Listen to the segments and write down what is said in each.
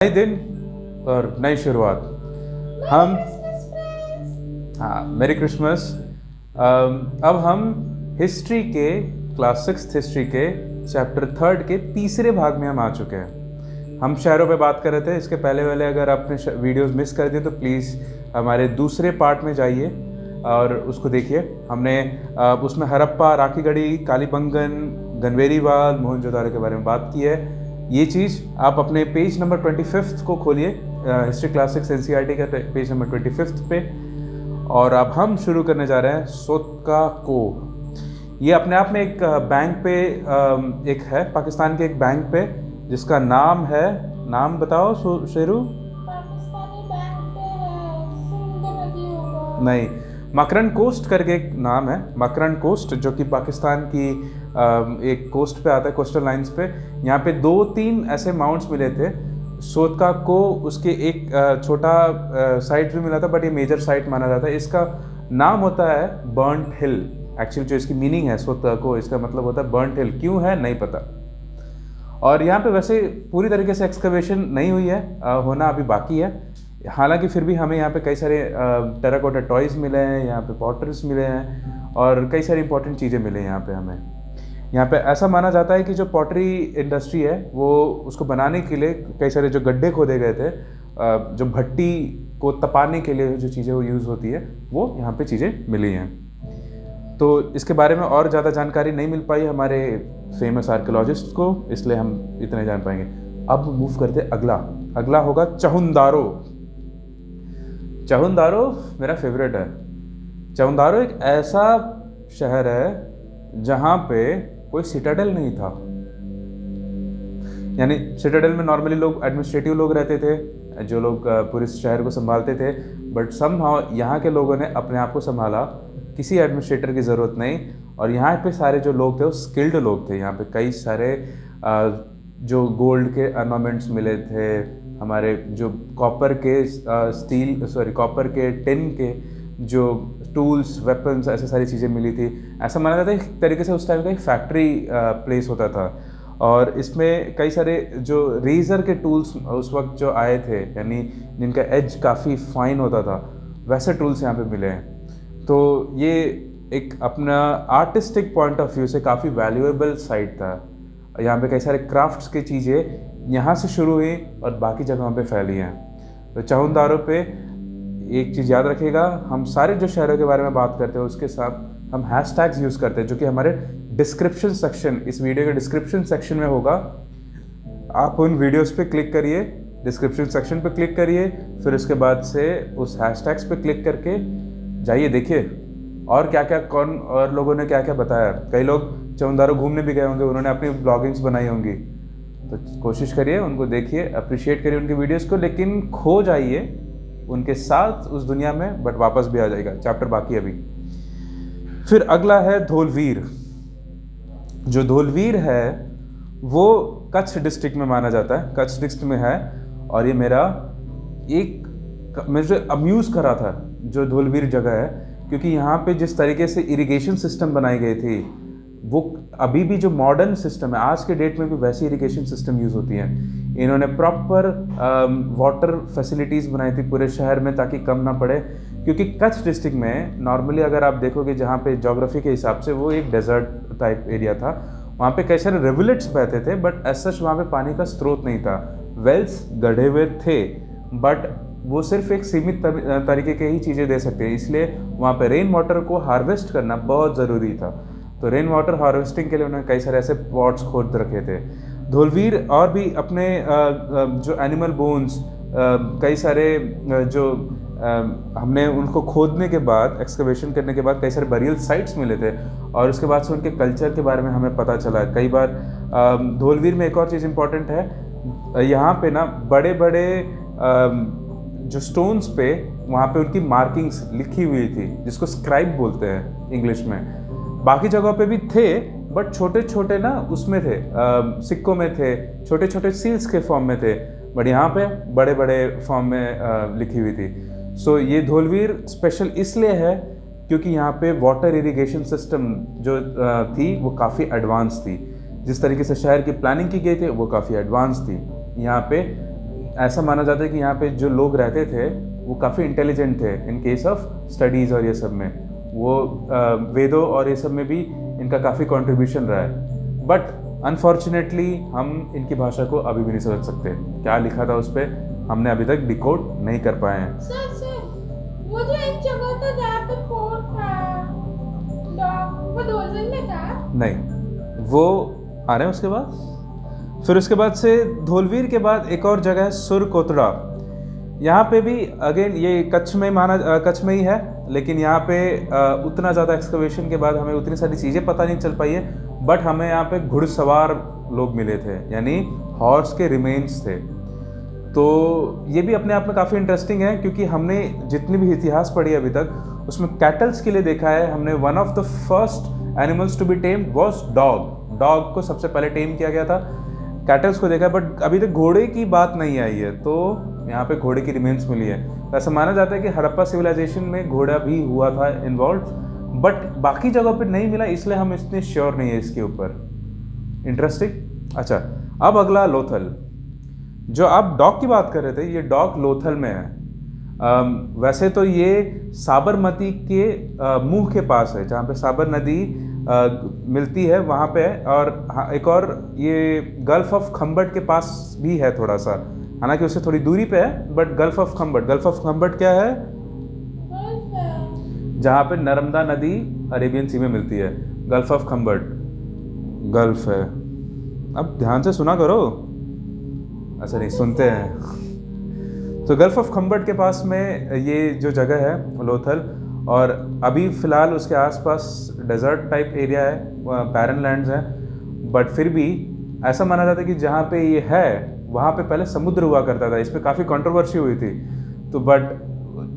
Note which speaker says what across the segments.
Speaker 1: नए दिन और नई शुरुआत। हम हाँ, मेरी क्रिसमस। अब हम हिस्ट्री के क्लास 6 हिस्ट्री के चैप्टर 3 के तीसरे भाग में हम आ चुके हैं। हम शहरों पे बात कर रहे थे। इसके पहले वाले अगर आपने वीडियोस मिस कर दिए तो प्लीज़ हमारे दूसरे पार्ट में जाइए और उसको देखिए। हमने उसमें हड़प्पा, राखीगढ़ी, कालीबंगन, गनवेरीवाल, मोहनजोदारो के बारे में बात की है। ये चीज़ आप अपने पेज नंबर 25 को खोलिए, हिस्ट्री क्लासिक्स एनसीईआरटी का पेज नंबर 25 पे। और अब हम शुरू करने जा रहे हैं सोतका को। ये अपने आप में एक बैंक पे एक है, पाकिस्तान के एक बैंक पे, जिसका नाम है, नाम बताओ शेरू।
Speaker 2: पाकिस्तानी बैंक पे है, सिंध नदी होगा।
Speaker 1: नहीं, मकरन कोस्ट करके एक नाम है, मकरन कोस्ट, जो कि पाकिस्तान की एक कोस्ट पे आता है, कोस्टल लाइंस पे। यहाँ पे 2-3 ऐसे माउंट्स मिले थे। सोतका को उसके एक छोटा साइट भी मिला था, बट ये मेजर साइट माना जाता है। इसका नाम होता है बर्न्ट हिल। एक्चुअली जो इसकी मीनिंग है सोतका को, इसका मतलब होता है बर्न्ट हिल। क्यों है नहीं पता। और यहाँ पे वैसे पूरी तरीके से एक्सकवेशन नहीं हुई है, होना अभी बाकी है। हालांकि फिर भी हमें यहाँ पे कई सारे टेराकोटा टॉयज़ मिले हैं, यहाँ पे पॉटर्स मिले हैं और कई सारी इंपॉर्टेंट चीज़ें मिले हैं यहाँ पे हमें। यहाँ पे ऐसा माना जाता है कि जो पॉटरी इंडस्ट्री है, वो उसको बनाने के लिए कई सारे जो गड्ढे खोदे गए थे, जो भट्टी को तपाने के लिए जो चीज़ें वो यूज़ होती है, वो यहाँ पे चीज़ें मिली हैं। तो इसके बारे में और ज़्यादा जानकारी नहीं मिल पाई हमारे फेमस आर्कियोलॉजिस्ट को, इसलिए हम इतने जान पाएंगे। अब मूव करते अगला होगा चहुंदारो। चहुंदारो मेरा फेवरेट है। चहुंदारो एक ऐसा शहर है जहाँ पे कोई सिटाडेल नहीं था। यानी सिटाडेल में नॉर्मली लोग एडमिनिस्ट्रेटिव लोग रहते थे, जो लोग पूरे शहर को संभालते थे। बट समहाउ यहाँ के लोगों ने अपने आप को संभाला, किसी एडमिनिस्ट्रेटर की ज़रूरत नहीं। और यहाँ पे सारे जो लोग थे वो स्किल्ड लोग थे। यहाँ पे कई सारे जो गोल्ड के ऑर्नामेंट्स मिले थे, हमारे जो कॉपर के टिन के जो टूल्स, वेपन्स, ऐसे सारी चीज़ें मिली थी। ऐसा माना जाता है एक तरीके से उस टाइम का एक फैक्ट्री प्लेस होता था। और इसमें कई सारे जो रेजर के टूल्स उस वक्त जो आए थे, यानी जिनका एज काफ़ी फाइन होता था, वैसे टूल्स यहाँ पे मिले हैं। तो ये एक अपना आर्टिस्टिक पॉइंट ऑफ व्यू से काफ़ी वैल्यूएबल साइट था। यहाँ पे कई सारे क्राफ्ट्स की चीज़ें यहाँ से शुरू हुई और बाकी जगहों पे फैली हैं। तो चहुंदारो पे एक चीज़ याद रखिएगा, हम सारे जो शहरों के बारे में बात करते हैं उसके साथ हम हैशटैग्स यूज़ करते हैं, जो कि हमारे डिस्क्रिप्शन सेक्शन, इस वीडियो के डिस्क्रिप्शन सेक्शन में होगा। आप उन वीडियोस पे क्लिक करिए, डिस्क्रिप्शन सेक्शन पे क्लिक करिए, फिर उसके बाद से उस हैशटैग्स पे क्लिक करके जाइए, देखिए और क्या क्या कौन और लोगों ने क्या क्या बताया। कई लोग चहुंदारो घूमने भी गए होंगे, उन्होंने अपनी ब्लॉगिंग्स बनाई होंगी। तो कोशिश करिए, उनको देखिए, अप्रिशिएट करिए उनकी वीडियोस को, लेकिन खो जाइए उनके साथ उस दुनिया में, बट वापस भी आ जाएगा। चैप्टर बाकी अभी। फिर अगला है धोलवीर। जो धोलवीर है वो कच्छ डिस्ट्रिक्ट में माना जाता है, कच्छ डिस्ट्रिक्ट में है। और ये मुझे अम्यूज़ करा था जो धोलवीर जगह है, क्योंकि यहाँ पे जिस तरीके से इरिगेशन सिस्टम बनाई गई थी, वो अभी भी जो मॉडर्न सिस्टम है, आज के डेट में भी वैसी इरिगेशन सिस्टम यूज़ होती हैं। इन्होंने प्रॉपर वाटर फैसिलिटीज़ बनाई थी पूरे शहर में, ताकि कम ना पड़े। क्योंकि कच्छ डिस्ट्रिक्ट में नॉर्मली अगर आप देखोगे, जहाँ पे ज्योग्राफी के हिसाब से वो एक डेजर्ट टाइप एरिया था, वहाँ पे कई सारे रिवलेट्स बहते थे, बट एज सच वहाँ पे पानी का स्रोत नहीं था। वेल्स गढ़े हुए थे, बट वो सिर्फ एक सीमित तरीके के ही चीज़ें दे सकते हैं, इसलिए वहाँ पे रेन वाटर को हार्वेस्ट करना बहुत ज़रूरी था। तो रेन वाटर हार्वेस्टिंग के लिए उन्होंने कई सारे ऐसे पॉट्स खोद रखे थे। धोलवीर और भी अपने जो एनिमल बोन्स, कई सारे जो हमने उनको खोदने के बाद, एक्सकवेशन करने के बाद कई सारे बरियल साइट्स मिले थे, और उसके बाद से उनके कल्चर के बारे में हमें पता चला। कई बार धोलवीर में एक और चीज़ इंपॉर्टेंट है, यहाँ पे ना बड़े बड़े जो स्टोन्स पे, वहाँ पे उनकी मार्किंग्स लिखी हुई थी, जिसको स्क्राइब बोलते हैं इंग्लिश में। बाकी जगहों पे भी थे, बट छोटे छोटे ना उसमें थे, सिक्कों में थे, छोटे छोटे सील्स के फॉर्म में थे, बट यहाँ पे बड़े बड़े फॉर्म में लिखी हुई थी। सो ये धोलवीर स्पेशल इसलिए है क्योंकि यहाँ पे वाटर इरिगेशन सिस्टम जो थी वो काफ़ी एडवांस थी। जिस तरीके से शहर की प्लानिंग की गई थी वो काफ़ी एडवांस थी। यहाँ पे ऐसा माना जाता है कि यहाँ पे जो लोग रहते थे वो काफ़ी इंटेलिजेंट थे इन केस ऑफ स्टडीज़ और ये सब में। वो वेदों और ये सब में भी इनका काफ़ी कंट्रीब्यूशन रहा है। बट अनफॉर्चुनेटली हम इनकी भाषा को अभी भी नहीं समझ सकते। क्या लिखा था उस पर हमने अभी तक डिकोड नहीं कर पाए हैं।
Speaker 2: सर वो जो एक जगह था जहाँ पे पोर्ट था, वो धोलवुर में था?
Speaker 1: नहीं, वो आ रहे हैं उसके बाद। फिर उसके बाद से धोलवीर के बाद एक और जगह है सुरकोटड़ा। यहाँ पे भी अगेन ये कच्छ में ही है, लेकिन यहाँ पे उतना ज़्यादा एक्सकवेशन के बाद हमें उतनी सारी चीज़ें पता नहीं चल पाई है। बट हमें यहाँ पे घुड़सवार लोग मिले थे, यानी हॉर्स के रिमेन्स थे। तो ये भी अपने आप में काफ़ी इंटरेस्टिंग है, क्योंकि हमने जितनी भी इतिहास पढ़ी अभी तक उसमें कैटल्स के लिए देखा है हमने। One of the first animals to be tamed was dog को सबसे पहले टेम किया गया था, कैटल्स को देखा। बट अभी तक घोड़े की बात नहीं आई है, तो यहाँ पे घोड़े की रिमेन्स मिली है। तो ऐसा माना जाता है कि हड़प्पा सिविलाइजेशन में घोड़ा भी हुआ था इन्वॉल्व, बट बाकी जगहों पे नहीं मिला, इसलिए हम इतने श्योर नहीं है इसके ऊपर। इंटरेस्टिंग। अच्छा, अब अगला लोथल। जो आप डॉग की बात कर रहे थे, ये डॉग लोथल में है। वैसे तो ये साबरमती के मुंह के पास है, जहाँ पे साबर नदी मिलती है वहाँ पे है। और हाँ, एक और ये गल्फ ऑफ खम्बट के पास भी है थोड़ा सा, हालांकि उससे थोड़ी दूरी पे है। बट गल्फ ऑफ खम्बट क्या है? जहाँ पे नर्मदा नदी अरेबियन सी में मिलती है, गल्फ ऑफ खम्बट गल्फ है। अब ध्यान से सुना करो, अच्छा नहीं सुनते हैं। तो गल्फ ऑफ खम्बट के पास में ये जो जगह है लोथल, और अभी फ़िलहाल उसके आसपास डेजर्ट टाइप एरिया है, बैरन लैंड्स हैं। बट फिर भी ऐसा माना जाता है कि जहाँ पे ये है वहाँ पे पहले समुद्र हुआ करता था। इस पर काफ़ी कंट्रोवर्सी हुई थी। तो बट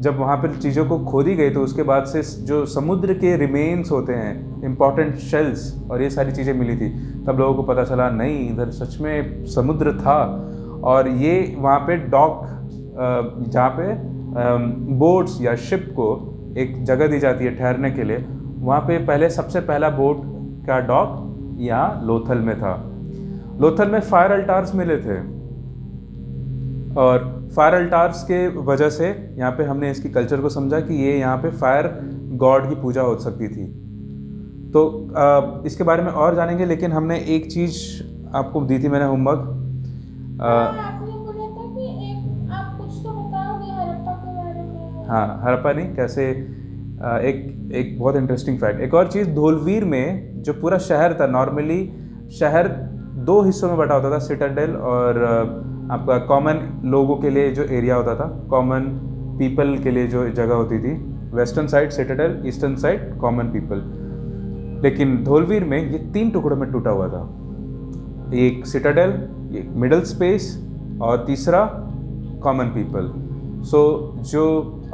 Speaker 1: जब वहाँ पे चीज़ों को खोदी गई तो उसके बाद से जो समुद्र के रिमेन्स होते हैं, इम्पॉर्टेंट शेल्स और ये सारी चीज़ें मिली थी, तब लोगों को पता चला नहीं, इधर सच में समुद्र था। और ये वहाँ पे डॉक, जहाँ पे बोट्स या शिप को एक जगह दी जाती है ठहरने के लिए, वहाँ पे पहले सबसे पहला बोट का डॉक यहाँ लोथल में था। लोथल में फायर अल्टार्स मिले थे, और फायर अल्टार्स के वजह से यहाँ पे हमने इसकी कल्चर को समझा कि ये यहाँ पे फायर गॉड की पूजा हो सकती थी। तो इसके बारे में और जानेंगे, लेकिन हमने एक चीज़ आपको दी थी मैंने होमवर्क।
Speaker 2: आपने बोला था कि आप कुछ तो बताओगे हड़प्पा के बारे में।
Speaker 1: हाँ, हड़प्पा नहीं, कैसे एक बहुत इंटरेस्टिंग फैक्ट। एक और चीज़, धोलवीर में जो पूरा शहर था, नॉर्मली शहर दो हिस्सों में बटा होता था, सिटाडेल और आपका कॉमन लोगों के लिए जो एरिया होता था, कॉमन पीपल के लिए जो जगह होती थी। Western side Citadel, eastern side common people. लेकिन धोलवीर में ये 3 टुकड़ों में टूटा हुआ था। एक सिटाडेल, एक मिडल स्पेस, और तीसरा कॉमन पीपल। सो जो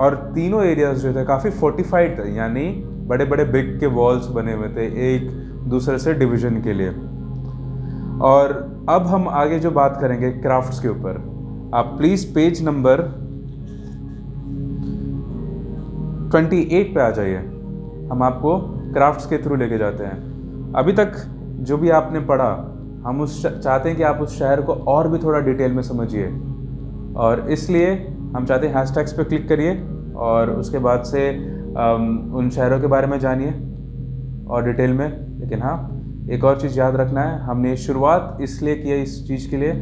Speaker 1: और तीनों एरियाज जो थे काफ़ी फोर्टिफाइड थे, यानी बड़े बड़े ब्रिक के वॉल्स बने हुए थे एक दूसरे से डिवीजन के लिए। और अब हम आगे जो बात करेंगे क्राफ्ट्स के ऊपर, आप प्लीज़ पेज नंबर 28 पे आ जाइए। हम आपको क्राफ्ट्स के थ्रू लेके जाते हैं। अभी तक जो भी आपने पढ़ा, हम चाहते हैं कि आप उस शहर को और भी थोड़ा डिटेल में समझिए, और इसलिए हम चाहते हैं हैशटैग्स पे क्लिक करिए और उसके बाद से उन शहरों के बारे में जानिए और डिटेल में। लेकिन हाँ, एक और चीज़ याद रखना है, हमने शुरुआत इसलिए की है इस चीज़ के लिए,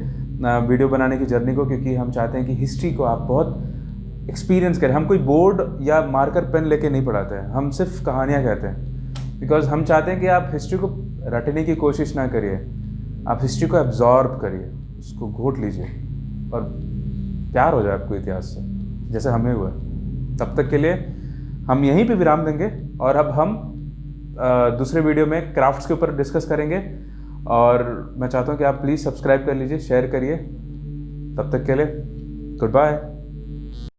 Speaker 1: वीडियो बनाने की जर्नी को, क्योंकि हम चाहते हैं कि हिस्ट्री को आप बहुत एक्सपीरियंस करें। हम कोई बोर्ड या मार्कर पेन लेके नहीं पढ़ाते हैं, हम सिर्फ कहानियाँ कहते हैं। बिकॉज हम चाहते हैं कि आप हिस्ट्री को रटने की कोशिश ना करिए, आप हिस्ट्री को एब्जॉर्ब करिए, उसको घोट लीजिए और प्यार हो जाए आपको इतिहास से, जैसे हमें हुआ। तब तक के लिए हम यहीं पे विराम देंगे, और अब हम दूसरे वीडियो में क्राफ्ट्स के ऊपर डिस्कस करेंगे। और मैं चाहता हूँ कि आप प्लीज़ सब्सक्राइब कर लीजिए, शेयर करिए। तब तक के लिए गुड बाय।